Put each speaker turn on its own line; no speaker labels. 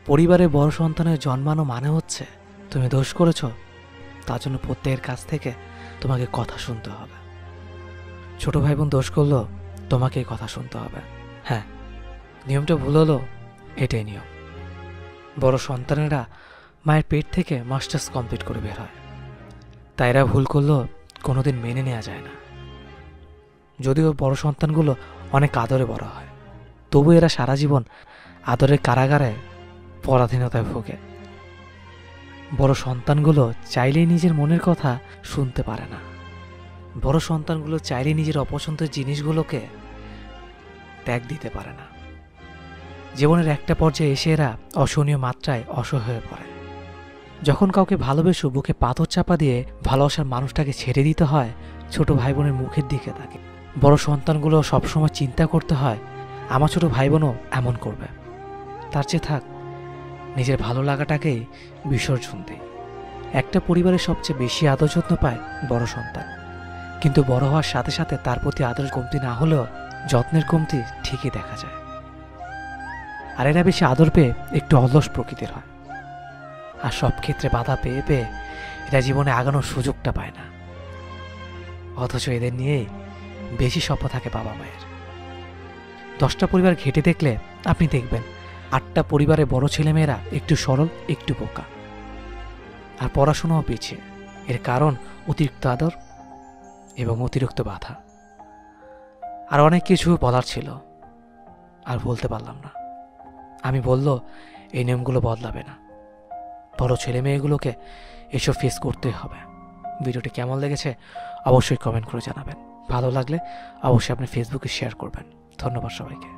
পরিবারে বড় সন্তানের জন্মানো মানে হচ্ছে তুমি দোষ করেছ, তার জন্য প্রত্যেকের কাছ থেকে তোমাকে কথা শুনতে হবে। ছোট ভাই বোন দোষ করলো, তোমাকেই কথা শুনতে হবে। হ্যাঁ, নিয়মটা ভুল হলো, এটাই নিয়ম। বড় সন্তানেরা মায়ের পেট থেকে মাস্টার্স কমপ্লিট করে বের হয়, তাই এরা ভুল করলেও কোনোদিন মেনে নেওয়া যায় না। যদিও বড় সন্তানগুলো অনেক আদরে বড় হয়, তবু এরা সারা জীবন আদরের কারাগারে পরাধীনতায় ভোগে। বড় সন্তানগুলো চাইলেই নিজের মনের কথা শুনতে পারে না। বড় সন্তানগুলো চাইলেই নিজের অপছন্দের জিনিসগুলোকে ত্যাগ দিতে পারে না। জীবনের একটা পর্যায়ে এসে এরা অসহনীয় মাত্রায় অসহায় হয়ে পড়ে। যখন কাউকে ভালোবেসে বুকে পাথর চাপা দিয়ে ভালোবাসার মানুষটাকে ছেড়ে দিতে হয়, ছোট ভাই বোনের মুখের দিকে তাকে। বড় সন্তানগুলো সবসময় চিন্তা করতে হয়, আমার ছোট ভাই বোনও এমন করবে, তার চেয়ে থাক নিজের ভালো লাগাটাকেই বিসর্জন দেয়। একটা পরিবারের সবচেয়ে বেশি আদর যত্ন পায় বড় সন্তান, কিন্তু বড় হওয়ার সাথে সাথে তার প্রতি আদর কমতি না হলেও যত্নের কমতি ঠিকই দেখা যায়। আর এরা বেশি আদর পেয়ে একটু অলস প্রকৃতির হয়, আর সব ক্ষেত্রে বাধা পেয়ে পেয়ে এরা জীবনে আগানোর সুযোগটা পায় না। অথচ এদের নিয়েই বেশি স্বপ্ন থাকে বাবা মায়ের। 10টা পরিবার ঘেটে দেখলে আপনি দেখবেন 8টা পরিবারে বড় ছেলেমেয়েরা একটু সরল, একটু বোকা, আর পড়াশোনাও পিছিয়ে। এর কারণ অতিরিক্ত আদর এবং অতিরিক্ত বাধা। আর অনেক কিছু বলার ছিল, আর বলতে পারলাম না। আমি বলল এই নিয়মগুলো বদলাবে না, বড় ছেলে মেয়েগুলোকে এসব ফেস করতেই হবে। ভিডিওটি কেমন লেগেছে অবশ্যই কমেন্ট করে জানাবেন। ভালো লাগলে অবশ্যই আপনি ফেসবুকে শেয়ার করবেন। ধন্যবাদ সবাইকে।